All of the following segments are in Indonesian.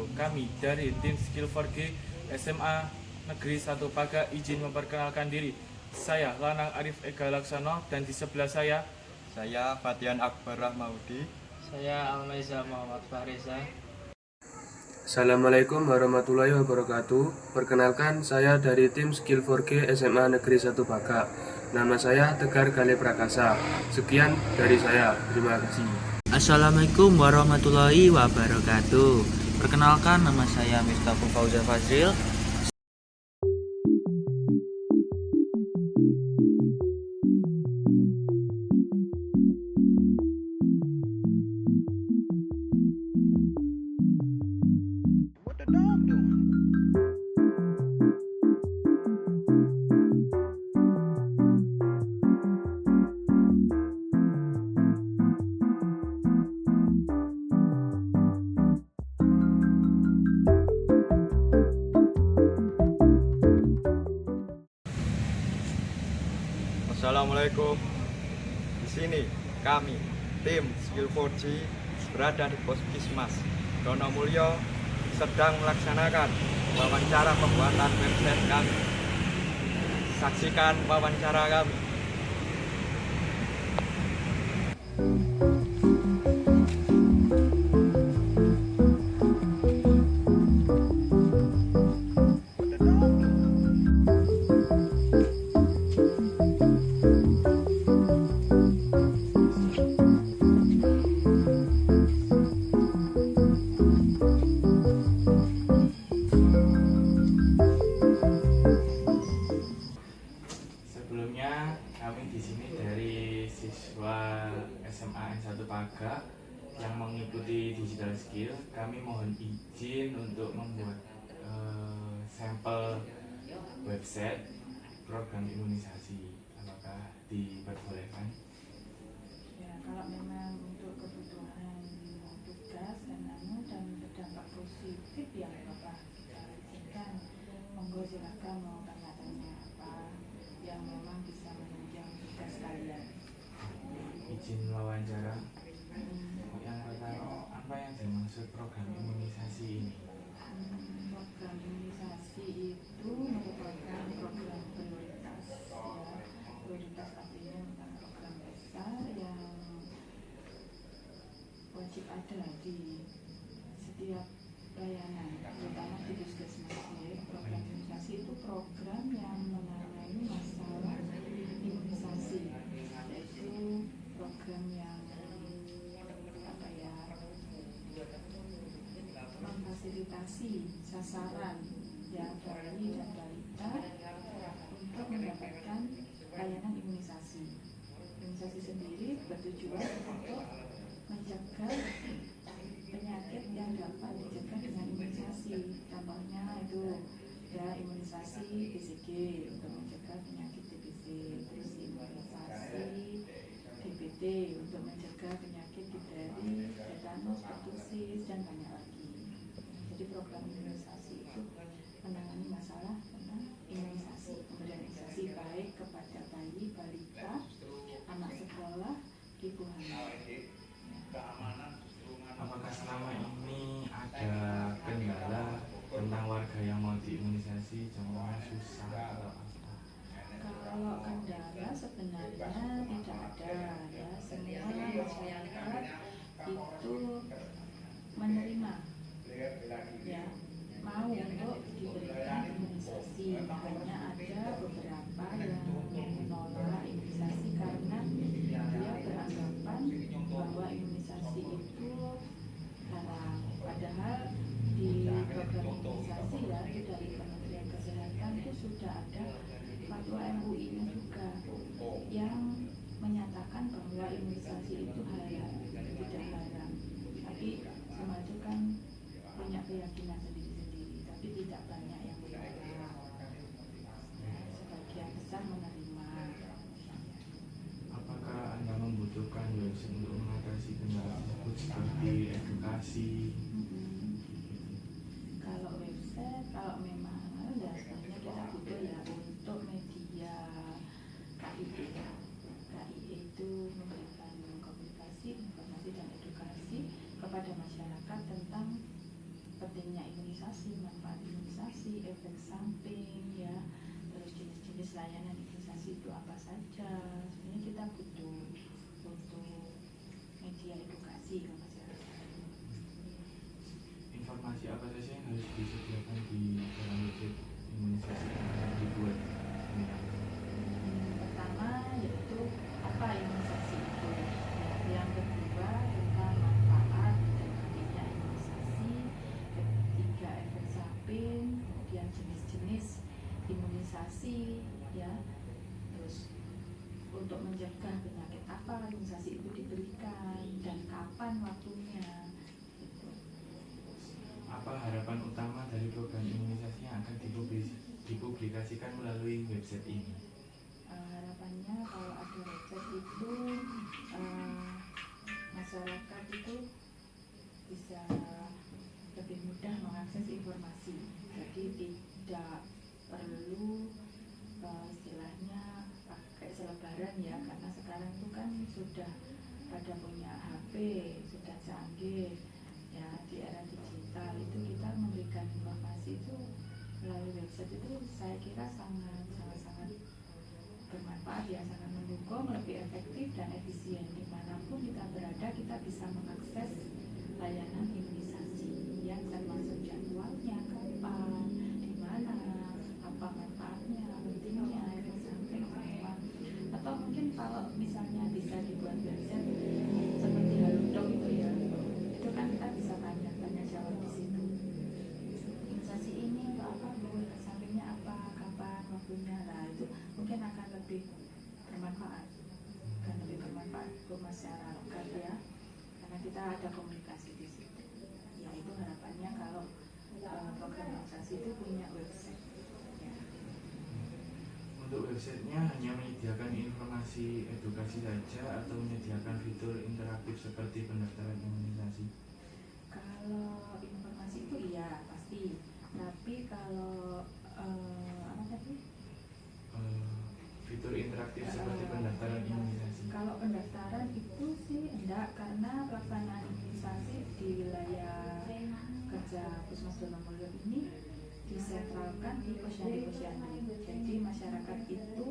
wabarakatuh. Kami dari tim Skill 4G SMA Negeri 1 Paga izin memperkenalkan diri. Saya Lanang Arif Ega Laksana dan di sebelah Saya Fatian Akbar Rahmaudi. Saya Almaiza Muhammad Fahreza. Assalamualaikum warahmatullahi wabarakatuh. Perkenalkan, saya dari tim Skill 4G SMA Negeri 1 Baga. Nama saya Tegar Gale Prakasa. Sekian dari saya. Terima kasih. Assalamualaikum warahmatullahi wabarakatuh. Perkenalkan, nama saya Miftahul Fauzan Fazril. Assalamualaikum. Di sini kami tim Skill 4G berada di Puskesmas Donomulyo sedang melaksanakan wawancara pembuatan website kami. Saksikan wawancara kami. Sebelumnya kami di sini dari siswa SMA N1 Paga yang mengikuti digital skill. Kami mohon izin untuk membuat sampel website program imunisasi. Apakah diperbolehkan? Ya, kalau memang untuk kebutuhan tugas dan berdampak positif yang Bapak kita izinkan, monggo silakan mau tanya-tanya apa yang memang bisa menunjang tugas kalian. Izin wawancara. Yang pertama, apa yang dimaksud program imunisasi ini? Program imunisasi itu merupakan program prioritas, ya. Prioritas artinya merupakan program besar yang wajib ada di setiap layanan, terutama di puskesmas. Program imunisasi itu program yang menangani masalah imunisasi, yaitu program yang memfasilitasi sasaran yang bayi dan balita untuk mendapatkan layanan imunisasi. Imunisasi sendiri bertujuan untuk mencegah penyakit yang dapat dicegah dengan imunisasi. Contohnya itu ya imunisasi BCG untuk mencegah penyakit TBC, terus imunisasi DBT untuk mencegah penyakit difteri, tetanus, pertusis, dan banyak lagi. Jadi program imunisasi itu menangani masalah tentang imunisasi, pemberian imunisasi baik kepada bayi, balita, anak sekolah, ibu hamil. Apakah selama ini ada kendala tentang warga yang mau diimunisasi, contohnya susah atau apa? Kalau kendala sebenarnya tidak ada, ya. Semua masyarakat itu menerima, ya, mau untuk diberikan imunisasi. Hanya ada beberapa yang menolak imunisasi karena dia beranggapan bahwa imunisasi itu haram. Padahal di program imunisasi, ya, itu dari Kementerian Kesehatan itu sudah ada fatwa MUI-nya juga yang menyatakan bahwa imunisasi itu halal, tidak haram. Tapi semua itu kan punya keyakinan sendiri-sendiri, tapi tidak banyak yang menolak. Sebagian besar menerima. Apakah Anda membutuhkan website untuk mengatasi kendala tersebut seperti edukasi? Kalau website, kalau memang ya sebenarnya kita butuh ya untuk media KIE. KIE itu memberikan komunikasi, informasi dan edukasi kepada masyarakat tentang pentingnya imunisasi, manfaat imunisasi, efek samping, ya, terus jenis-jenis layanan imunisasi itu apa saja. Sebenarnya kita butuh media edukasi ke masyarakat. Informasi apa saja yang harus disediakan di dalam website imunisasi yang akan dibuat? Pertama yaitu apa imunisasi itu. Yang kedua tentang manfaat dan adanya imunisasi. Ketiga efek samping, kemudian jenis-jenis imunisasi, ya. Terus untuk mencegah penyakit apa imunisasi itu diberikan dan kapan waktunya. Gitu. Apa harapan utama dari program imunisasi yang akan dipublikasikan melalui website ini? Harapannya kalau ada website itu masyarakat itu bisa lebih mudah mengakses informasi. Jadi tidak perlu istilahnya pakai selebaran ya, karena sekarang itu kan sudah pada punya HP, sudah canggih ya, di era digital itu kita memberikan informasi itu melalui website itu saya kira sangat bermanfaat ya, sangat mendukung, lebih efektif dan efisien. Dimanapun kita berada kita bisa mengakses layanan imunisasi yang termasuk jadwalnya, kapan, di mana, apa manfaatnya, pentingnya, efek samping semua. Atau mungkin kalau misalnya bisa dibuat website seperti Halodoc itu ya, itu kan kita bisa tanya jawab di situ. Imunisasi ini untuk apa, efek sampingnya apa, kapan, waktunya. Nah itu mungkin akan lebih bermanfaat ke masyarakat ya, karena kita ada komunikasi di situ. Ya itu harapannya kalau program imunisasi itu punya website. Ya. Untuk websitenya hanya menyediakan informasi edukasi saja atau menyediakan fitur interaktif seperti pendaftaran imunisasi? Kalau informasi itu iya pasti, tapi kalau apa tadi? Fitur interaktif seperti pendaftaran imunisasi. Kalau pendaftaran itu sih enggak, karena pelaksanaan imunisasi di wilayah kerja Puskesmas Donomulyo ini disentralkan di posyandu. Jadi masyarakat itu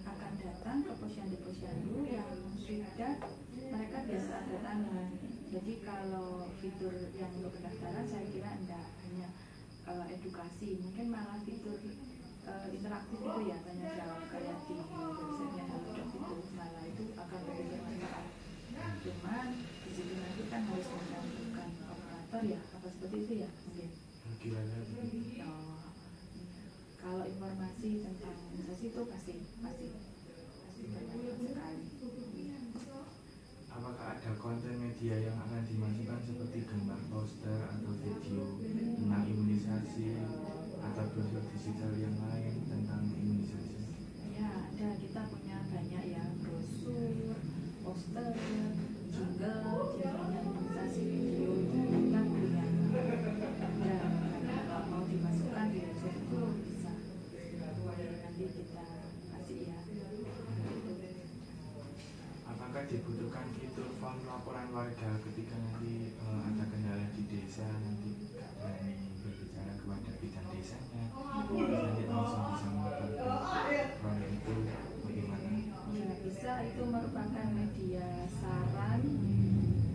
akan datang ke posyandu yang sudah mereka biasa datangi. Jadi kalau fitur yang untuk pendaftaran saya kira enggak, hanya edukasi, mungkin malah fitur interaktif itu ya, tanya jawab kayak di websitenya Halodoc itu, malah itu akan lebih bermanfaat. Cuman di situ nanti kan harus menggabungkan operator ya, apa seperti itu ya mungkin. Gimana? Kalau informasi tentang imunisasi itu pasti bermanfaat sekali. Apakah ada konten media yang akan dimasukkan seperti gambar poster atau video tentang imunisasi atau brosur digital yang lain tentang imunisasi? Ya ada, kita punya banyak ya, brosur, poster, jingle imunisasi, video itu kita punya. Dan kalau mau dimasukkan di website itu bisa, nanti kita kasih ya. Apakah dibutuhkan fitur form laporan warga ketika nanti ada kendala di desa, nanti nggak berani berbicara kepada bidan desanya, nanti langsung bisa melaporkan proyek itu bagaimana? Ya bisa, itu merupakan media saran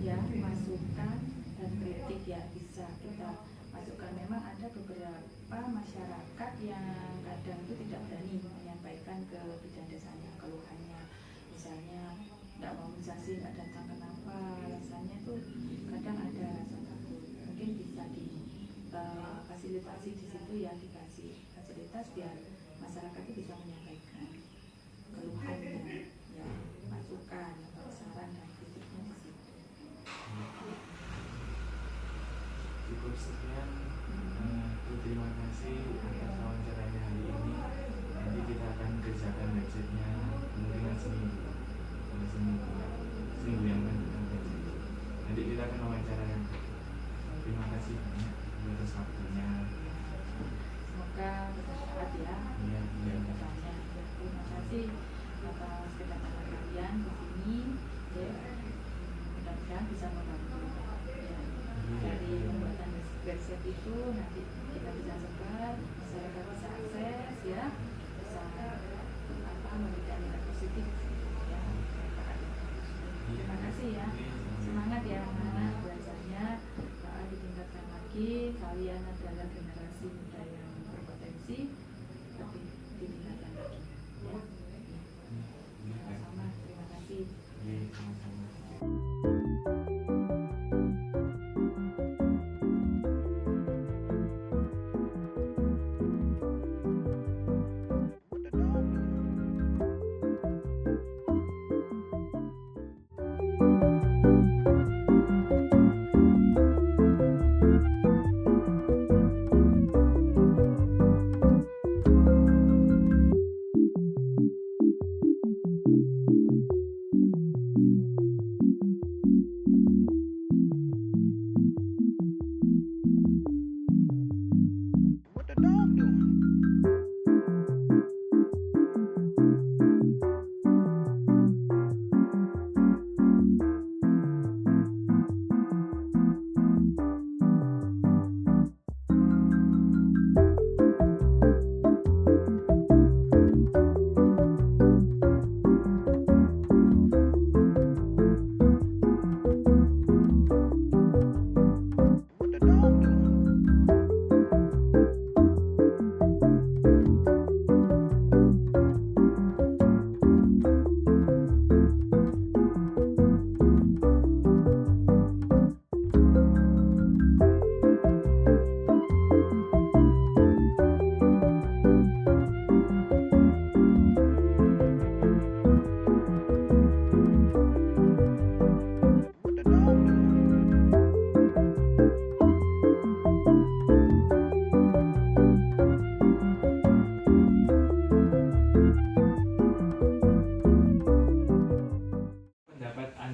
ya, masukan dan kritik ya, bisa kita masukkan. Memang ada beberapa masyarakat yang kadang itu tidak berani menyampaikan ke bidan desanya keluhannya, misalnya nggak mau imunisasi, nggak datang, kenapa, alasannya tuh kadang ada rasa takut. Mungkin bisa fasilitasi di situ ya, dikasih fasilitas biar masyarakat itu bisa menyampaikan keluhannya ya, masukan atau saran dan kritiknya di situ. Cukup sekian, terima kasih atas wawancaranya hari ini. Nanti kita akan kerjakan websitenya kemungkinan seminggu yang akan kita kerjakan. Nanti kita akan wawancara yang kedua. Terima kasih banyak atas waktunya. Semoga bermanfaat ya. Iya. Kedepannya. Terima kasih atas kedatangan kalian di sini. Ya, mudah-mudahan bisa membantu ya, dari pembuatan website itu nanti kita bisa sebar, masyarakat bisa akses ya, bisa memberikan nilai positif ya. Terima kasih ya, semangat ya anak-anak belajarnya, ditingkatkan lagi. Kalian adalah generasi muda yang berpotensi, tapi ditingkatkan lagi ya. Sama-sama, terima kasih.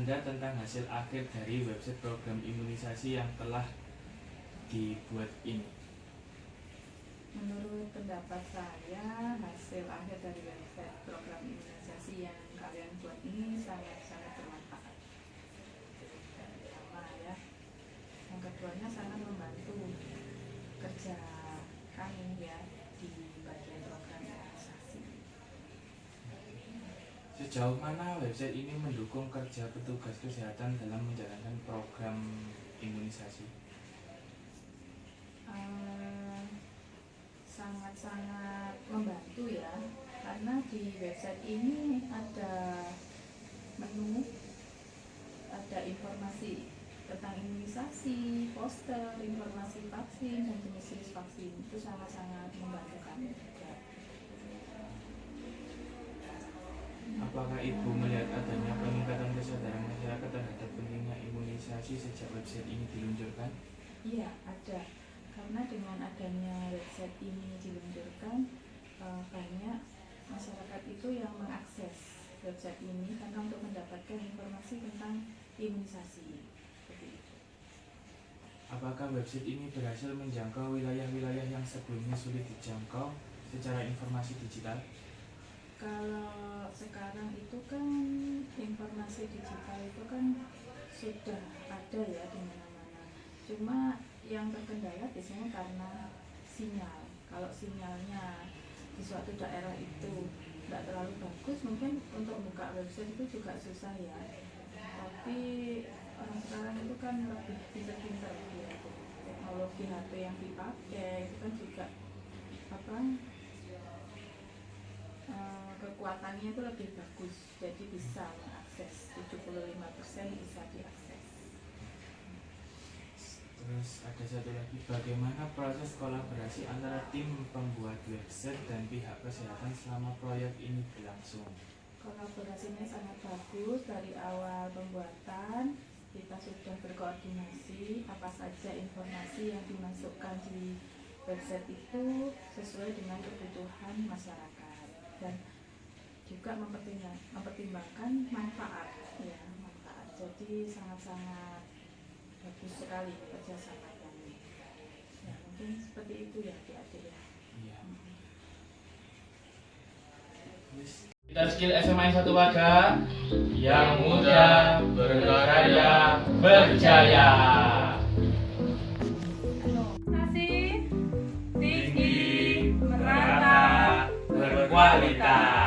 Tentang hasil akhir dari website program imunisasi yang telah dibuat ini. Menurut pendapat saya, hasil akhir dari website program imunisasi yang kalian buat ini sangat-sangat bermanfaat. Yang pertama ya, yang keduanya sangat membantu kerja kami ya di bagian program imunisasi. Sejauh mana website ini mendukung kerja petugas kesehatan dalam menjalankan program imunisasi? Sangat-sangat membantu ya, karena di website ini ada menu, ada informasi tentang imunisasi, poster, informasi vaksin, dan jenis-jenis vaksin. Itu sangat-sangat membantu kami juga. Apakah Ibu melihat adanya peningkatan kesadaran masyarakat terhadap pentingnya imunisasi sejak website ini diluncurkan? Iya, ada. Karena dengan adanya website ini diluncurkan, banyak masyarakat itu yang mengakses website ini karena untuk mendapatkan informasi tentang imunisasi. Apakah website ini berhasil menjangkau wilayah-wilayah yang sebelumnya sulit dijangkau secara informasi digital? Kalau sekarang itu kan informasi digital itu kan sudah ada ya di mana-mana. Cuma yang terkendala biasanya karena sinyal. Kalau sinyalnya di suatu daerah itu tidak terlalu bagus, mungkin untuk buka website itu juga susah ya. Tapi orang sekarang itu kan lebih pintar-pintar ya. Teknologi HP yang dipakai itu kan juga kekuatannya itu lebih bagus, jadi bisa mengakses 75% bisa diakses. Terus ada satu lagi, bagaimana proses kolaborasi antara tim pembuat website dan pihak kesehatan selama proyek ini berlangsung? Kolaborasinya sangat bagus. Dari awal pembuatan kita sudah berkoordinasi apa saja informasi yang dimasukkan di website itu sesuai dengan kebutuhan masyarakat, dan juga mempertimbangkan manfaat ya, manfaat. Jadi sangat-sangat bagus sekali kerjasama kami. Ya, mungkin seperti itu ya adik-adik ya. Iya. Kita skill SMA 1 Waga yang muda, berkarya, berjaya. Halo. Realita.